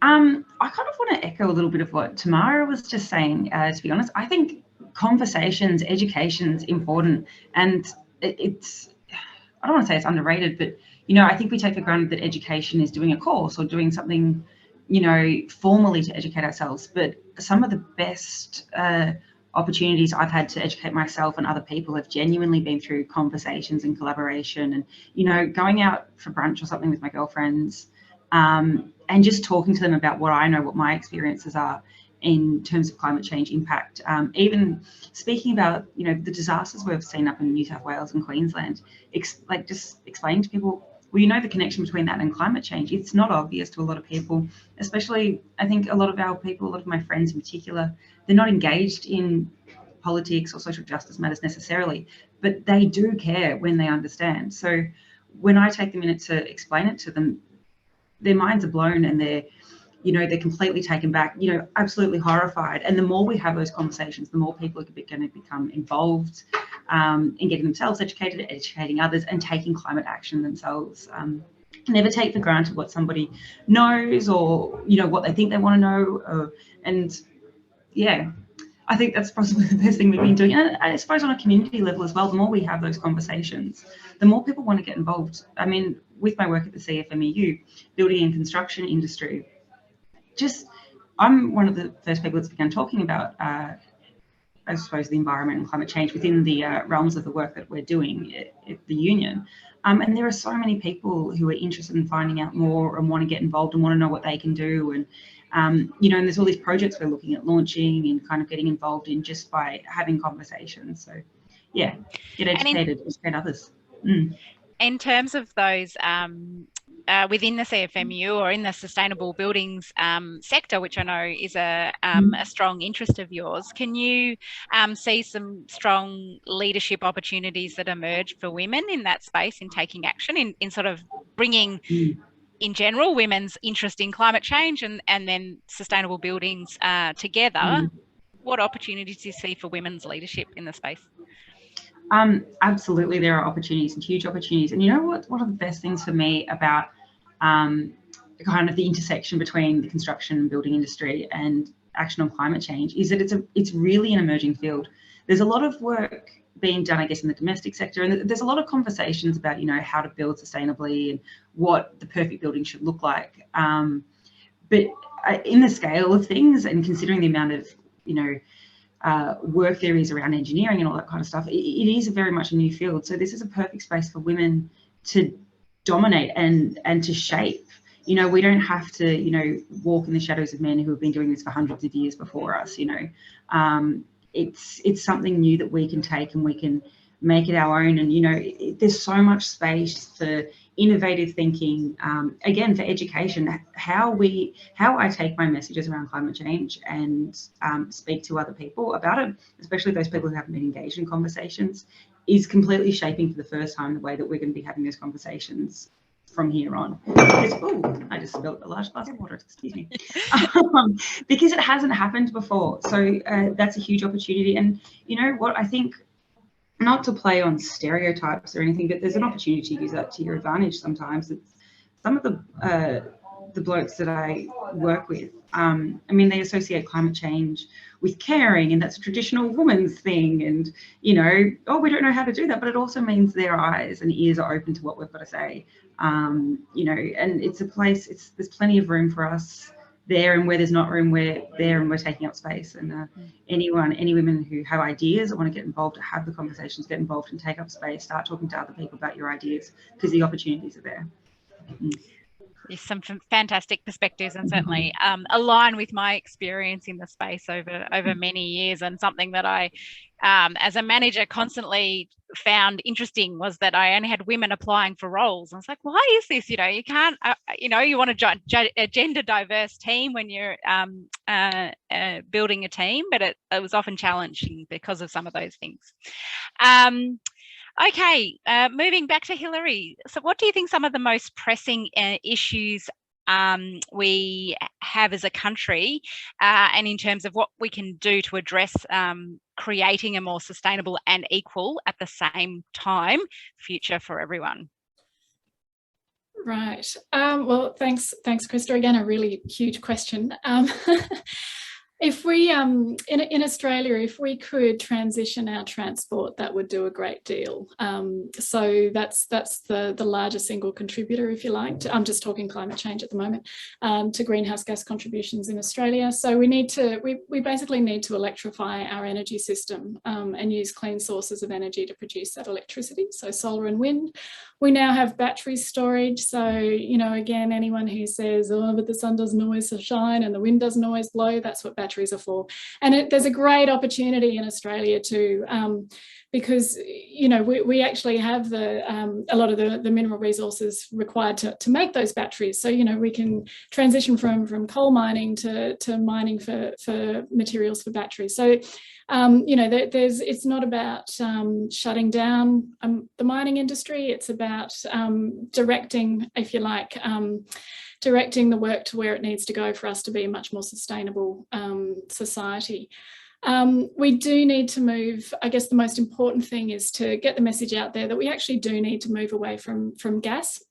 I kind of want to echo a little bit of what Tamara was just saying, to be honest. I think conversations, education's important, and it's, I don't want to say it's underrated, but, you know, I think we take for granted that education is doing a course or doing something, you know, formally to educate ourselves. But some of the best opportunities I've had to educate myself and other people have genuinely been through conversations and collaboration and, you know, going out for brunch or something with my girlfriends, and just talking to them about what I know, what my experiences are in terms of climate change impact. Even speaking about, you know, the disasters we've seen up in New South Wales and Queensland, just explaining to people, well, you know, the connection between that and climate change. It's not obvious to a lot of people, especially, I think a lot of our people, a lot of my friends in particular, they're not engaged in politics or social justice matters necessarily, but they do care when they understand. So when I take the minute to explain it to them, their minds are blown and they're, you know, they're completely taken back, you know, absolutely horrified. And the more we have those conversations, the more people are going to become involved in getting themselves educated, educating others, and taking climate action themselves. Never take for granted what somebody knows or, you know, what they think they want to know. And yeah, I think that's possibly the best thing we've been doing. And I suppose on a community level as well, the more we have those conversations, the more people want to get involved. I mean, with my work at the CFMEU, building and construction industry, I'm one of the first people that's begun talking about, I suppose, the environment and climate change within the realms of the work that we're doing at the union. And there are so many people who are interested in finding out more and want to get involved and want to know what they can do. And, you know, and there's all these projects we're looking at launching and kind of getting involved in just by having conversations. So, yeah, get educated, educate others. In terms of those within the CFMU or in the sustainable buildings sector, which I know is a strong interest of yours, can you see some strong leadership opportunities that emerge for women in that space in taking action, in sort of bringing, in general, women's interest in climate change and then sustainable buildings together? What opportunities do you see for women's leadership in the space? Absolutely, there are opportunities and huge opportunities. And you know what? One of the best things for me about kind of the intersection between the construction and building industry and action on climate change is that it's really an emerging field. There's a lot of work being done, I guess, in the domestic sector, and there's a lot of conversations about, you know, how to build sustainably and what the perfect building should look like. But in the scale of things, and considering the amount of, you know, work there is around engineering and all that kind of stuff, it is very much a new field. So this is a perfect space for women to dominate and to shape. You know, we don't have to, you know, walk in the shadows of men who have been doing this for hundreds of years before us. You know, it's something new that we can take and we can make it our own. And, you know, there's so much space for innovative thinking, again, for education, how I take my messages around climate change and speak to other people about it, especially those people who haven't been engaged in conversations, is completely shaping for the first time the way that we're going to be having those conversations from here on. Because, oh, I just spilled a large glass of water, excuse me. Because it hasn't happened before. So that's a huge opportunity. And you know what, I think, not to play on stereotypes or anything, but there's an opportunity to use that to your advantage sometimes. It's some of the blokes that I work with, I mean, they associate climate change with caring, and that's a traditional woman's thing, and, you know, oh, we don't know how to do that, but it also means their eyes and ears are open to what we've got to say, you know, and it's a place, there's plenty of room for us there, and where there's not room, we're there and we're taking up space. And any women who have ideas or want to get involved, have the conversations, get involved and take up space, start talking to other people about your ideas, because the opportunities are there. There's some fantastic perspectives, and certainly align with my experience in the space over many years. And something that I, as a manager, constantly found interesting was that I only had women applying for roles. And it's like, why is this? You know, you can't, you know, you want a gender diverse team when you're building a team, but it was often challenging because of some of those things. Okay, moving back to Hilary. So what do you think some of the most pressing issues we have as a country, and in terms of what we can do to address creating a more sustainable and equal, at the same time, future for everyone? Right. Well, thanks, Krista. Again, a really huge question. If we, in Australia, if we could transition our transport, that would do a great deal. So that's the largest single contributor, if you like. I'm just talking climate change at the moment, to greenhouse gas contributions in Australia. So we basically need to electrify our energy system and use clean sources of energy to produce that electricity. So solar and wind. We now have battery storage. So, you know, again, anyone who says, oh, but the sun doesn't always shine and the wind doesn't always blow, that's what batteries are for. And there's a great opportunity in Australia too, because, you know, we actually have a lot of the mineral resources required to make those batteries. So, you know, we can transition from coal mining to mining for materials for batteries. So, you know, it's not about shutting down the mining industry. It's about directing, if you like, directing the work to where it needs to go for us to be a much more sustainable society. We do need to move. I guess the most important thing is to get the message out there that we actually do need to move away from gas.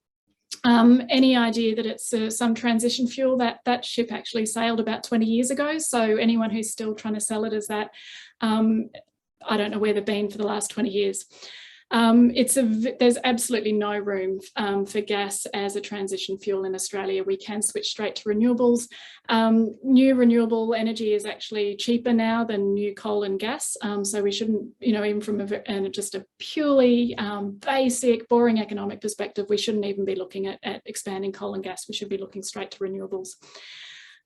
Any idea that it's some transition fuel, that ship actually sailed about 20 years ago. So anyone who's still trying to sell it as that, I don't know where they've been for the last 20 years. There's absolutely no room for gas as a transition fuel in Australia. We can switch straight to renewables. New renewable energy is actually cheaper now than new coal and gas. So we shouldn't, you know, even from just a purely basic, boring economic perspective, we shouldn't even be looking at expanding coal and gas. We should be looking straight to renewables.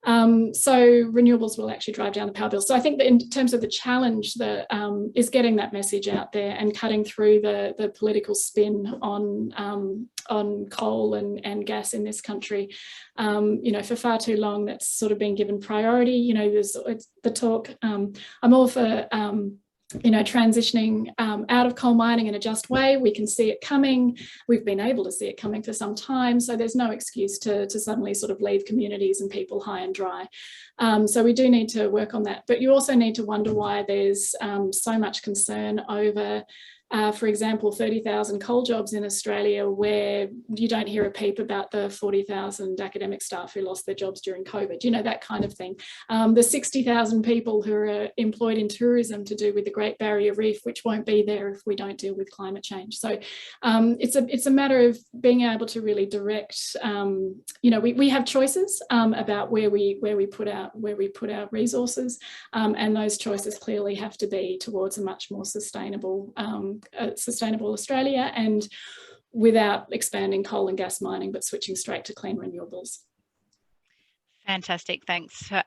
So renewables will actually drive down the power bill. So I think that in terms of the challenge that is getting that message out there and cutting through the political spin on coal and gas in this country, you know, for far too long that's sort of been given priority. You know, it's the talk. I'm all for you know, transitioning out of coal mining in a just way. We can see it coming. We've been able to see it coming for some time. So there's no excuse to suddenly sort of leave communities and people high and dry. So we do need to work on that. But you also need to wonder why there's so much concern over for example, 30,000 coal jobs in Australia, where you don't hear a peep about the 40,000 academic staff who lost their jobs during COVID, you know, that kind of thing. The 60,000 people who are employed in tourism to do with the Great Barrier Reef, which won't be there if we don't deal with climate change. So it's a matter of being able to really direct, you know, we have choices about where we put our resources, and those choices clearly have to be towards a much more sustainable Australia, and without expanding coal and gas mining, but switching straight to clean renewables. Fantastic, thanks for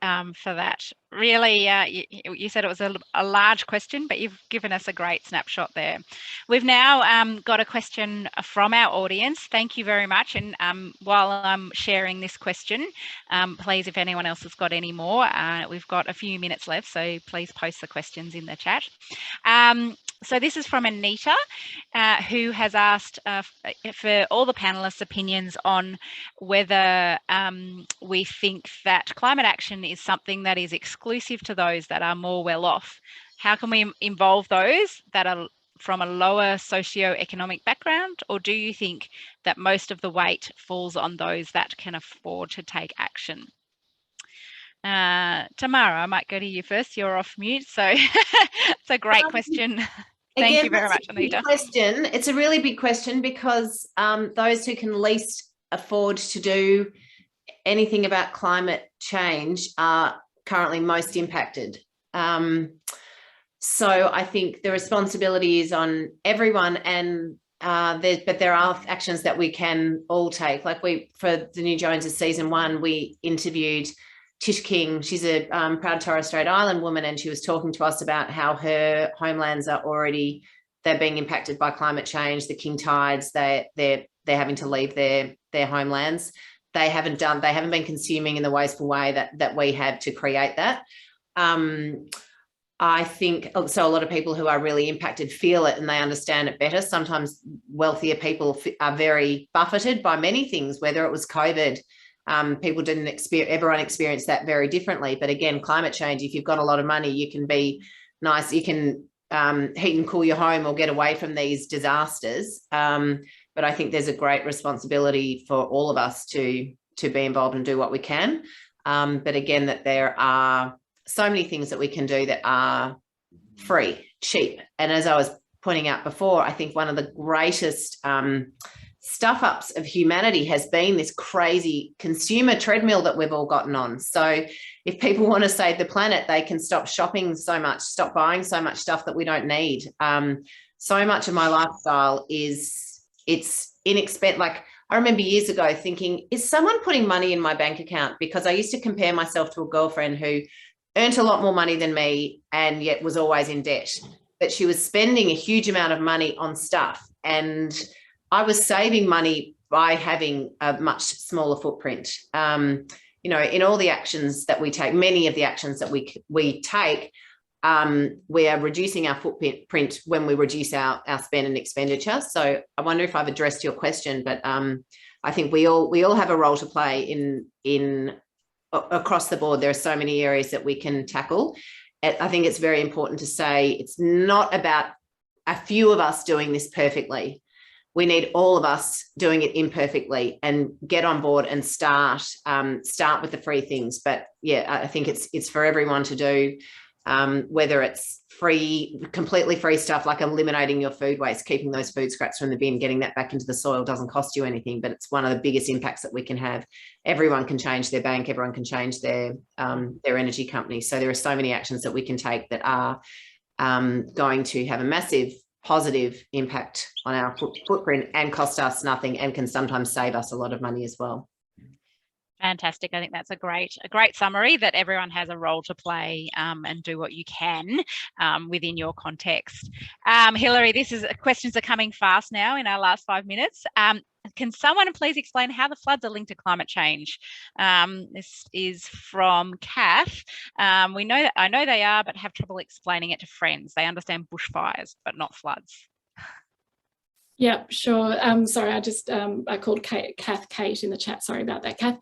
that. Really, you said it was a large question, but you've given us a great snapshot there. We've now got a question from our audience. Thank you very much. And while I'm sharing this question, please, if anyone else has got any more, we've got a few minutes left, so please post the questions in the chat. So this is from Anita, who has asked for all the panelists' opinions on whether we think that climate action is something that is exclusive to those that are more well off. How can we involve those that are from a lower socio-economic background, or do you think that most of the weight falls on those that can afford to take action? Tamara, I might go to you first. You're off mute, so it's a great question. Thank you very much, Anita. It's a really big question, because those who can least afford to do anything about climate change are currently most impacted. So I think the responsibility is on everyone, and but there are actions that we can all take. Like for the New Joneses season 1, we interviewed Tish King. She's a proud Torres Strait Island woman, and she was talking to us about how her homelands are they're being impacted by climate change. The king tides, they're having to leave their homelands. They haven't been consuming in the wasteful way that we have to create that. I think so. A lot of people who are really impacted feel it, and they understand it better. Sometimes wealthier people are very buffeted by many things, whether it was COVID. People everyone experienced that very differently. But again, climate change, if you've got a lot of money, you can be nice, you can heat and cool your home or get away from these disasters. But I think there's a great responsibility for all of us to be involved and do what we can. But again, that there are so many things that we can do that are free, cheap. And as I was pointing out before, I think one of the greatest stuff-ups of humanity has been this crazy consumer treadmill that we've all gotten on. So if people want to save the planet, they can stop shopping so much, stop buying so much stuff that we don't need. So much of my lifestyle it's inexpensive. Like, I remember years ago thinking, is someone putting money in my bank account? Because I used to compare myself to a girlfriend who earned a lot more money than me and yet was always in debt. But she was spending a huge amount of money on stuff, and I was saving money by having a much smaller footprint. You know, in all the actions that we take, many of the actions that we take, we are reducing our footprint when we reduce our spend and expenditure. So I wonder if I've addressed your question, but I think we all have a role to play in across the board. There are so many areas that we can tackle. I think it's very important to say it's not about a few of us doing this perfectly. We need all of us doing it imperfectly and get on board and start with the free things. But yeah, I think it's for everyone to do, whether it's free, completely free stuff like eliminating your food waste, keeping those food scraps from the bin, getting that back into the soil doesn't cost you anything, but it's one of the biggest impacts that we can have. Everyone can change their bank, everyone can change their energy company. So there are so many actions that we can take that are going to have a massive positive impact on our footprint and cost us nothing, and can sometimes save us a lot of money as well. Fantastic. I think that's a great summary, that everyone has a role to play and do what you can within your context. Hilary, questions are coming fast now in our last 5 minutes. Can someone please explain how the floods are linked to climate change? This is from Kath. I know they are, but have trouble explaining it to friends. They understand bushfires, but not floods. Yeah, sure. Sorry, I called Kath Kate in the chat. Sorry about that, Kath.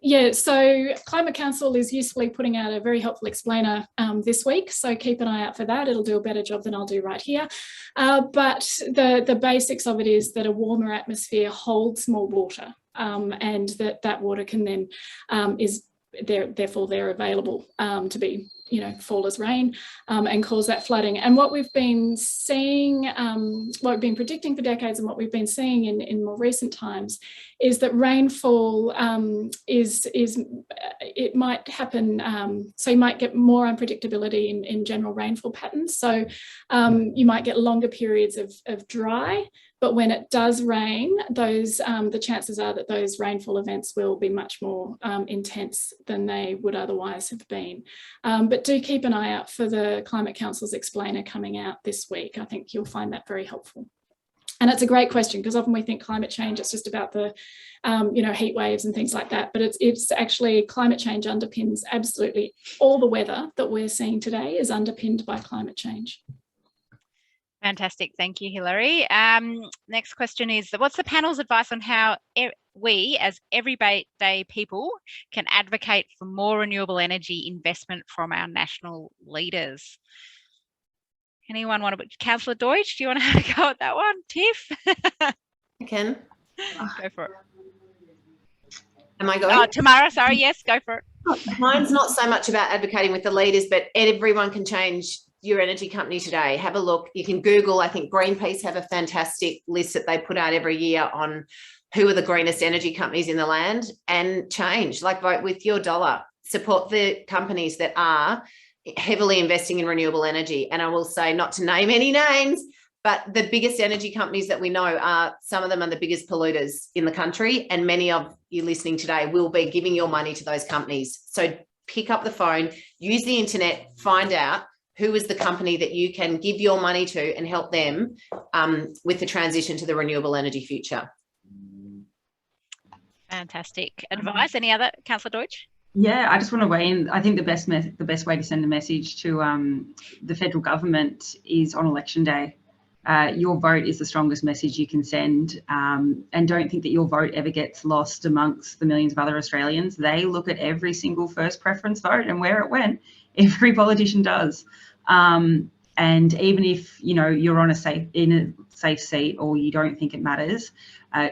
Yeah, so Climate Council is usefully putting out a very helpful explainer this week. So keep an eye out for that. It'll do a better job than I'll do right here. But the basics of it is that a warmer atmosphere holds more water, and that water can then therefore they're available to be, fall as rain and cause that flooding. And what we've been seeing, what we've been predicting for decades and what we've been seeing in more recent times is that rainfall it might happen, so you might get more unpredictability in general rainfall patterns. So you might get longer periods of dry, but when it does rain, the chances are that those rainfall events will be much more intense than they would otherwise have been. But do keep an eye out for the Climate Council's explainer coming out this week. I think you'll find that very helpful. And it's a great question, because often we think climate change, it's just about the heat waves and things like that. But it's actually, climate change underpins absolutely all the weather that we're seeing today is underpinned by climate change. Fantastic. Thank you, Hilary. Next question is, what's the panel's advice on how we as everyday people can advocate for more renewable energy investment from our national leaders? Anyone want to, Councillor Doidge, do you want to have a go at that one? Tiff? I can. Go for it. Am I going? Oh, Tamara, sorry, yes, go for it. Mine's not so much about advocating with the leaders, but everyone can change your energy company today. Have a look. You can Google, I think Greenpeace have a fantastic list that they put out every year on who are the greenest energy companies in the land, and change, like vote with your dollar. Support the companies that are heavily investing in renewable energy. And I will say, not to name any names, but the biggest energy companies that we know are, some of them are the biggest polluters in the country. And many of you listening today will be giving your money to those companies. So pick up the phone, use the internet, find out who is the company that you can give your money to and help them with the transition to the renewable energy future. Fantastic advice. Any other, Councillor Doidge? Yeah, I just want to weigh in. I think the best way to send a message to the federal government is on election day. Your vote is the strongest message you can send, and don't think that your vote ever gets lost amongst the millions of other Australians. They look at every single first preference vote and where it went. Every politician does. And even if you're on in a safe seat or you don't think it matters,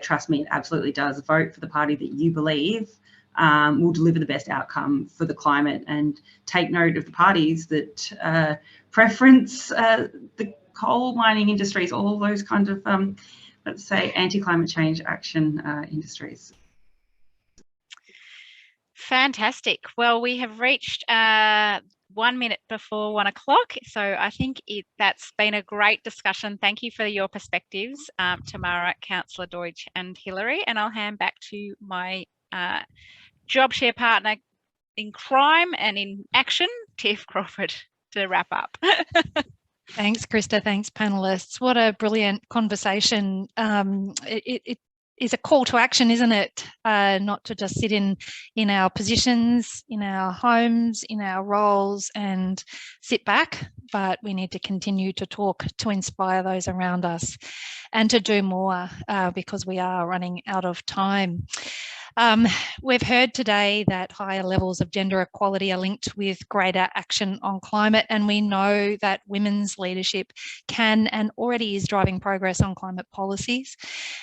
trust me, it absolutely does. Vote for the party that you believe will deliver the best outcome for the climate, and take note of the parties that preference the coal mining industries, all those kinds of, let's say, anti-climate change action industries. Fantastic. Well, we have reached 1 minute before 1 o'clock. So I think that's been a great discussion. Thank you for your perspectives, Tamara, Councillor Doidge and Hilary. And I'll hand back to my job share partner in crime and in action, Tiff Crawford, to wrap up. Thanks, Krista. Thanks, panellists. What a brilliant conversation. It is a call to action, isn't it? Not to just sit in our positions, in our homes, in our roles and sit back, but we need to continue to talk to inspire those around us and to do more because we are running out of time. We've heard today that higher levels of gender equality are linked with greater action on climate, and we know that women's leadership can and already is driving progress on climate policies.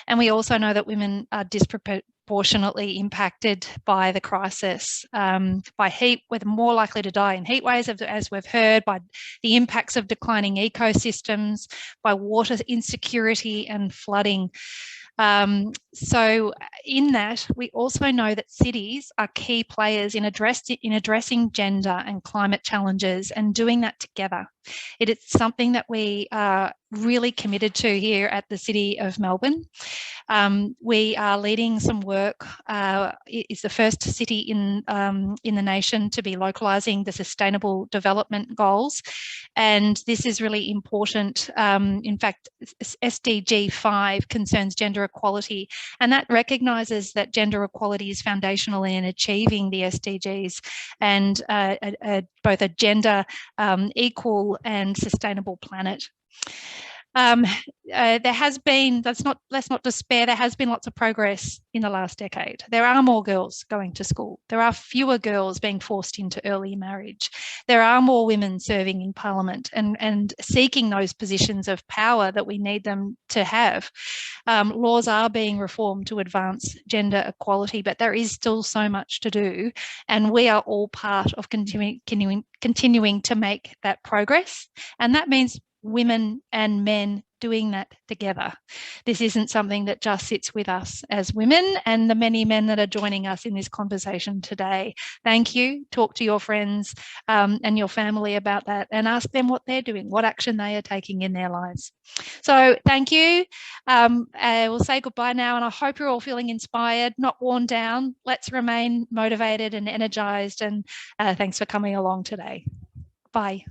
And we also know that women are disproportionately impacted by the crisis, by heat, we're more likely to die in heat waves, as we've heard, by the impacts of declining ecosystems, by water insecurity and flooding. So in that, we also know that cities are key players in addressing gender and climate challenges and doing that together. It is something that we are really committed to here at the City of Melbourne. We are leading some work. It's the first city in the nation to be localising the Sustainable Development Goals, and this is really important. In fact, SDG 5 concerns gender equality, and that recognises that gender equality is foundational in achieving the SDGs and both a gender equal and sustainable planet. There has been, let's not despair, there has been lots of progress in the last decade. There are more girls going to school. There are fewer girls being forced into early marriage. There are more women serving in Parliament and seeking those positions of power that we need them to have. Laws are being reformed to advance gender equality, but there is still so much to do, and we are all part of continuing to make that progress, and that means women and men doing that together. This isn't something that just sits with us as women and the many men that are joining us in this conversation today. Thank you. Talk to your friends and your family about that and ask them what they're doing, what action they are taking in their lives. So thank you. We'll say goodbye now, and I hope you're all feeling inspired, not worn down. Let's remain motivated and energised, and thanks for coming along today. Bye.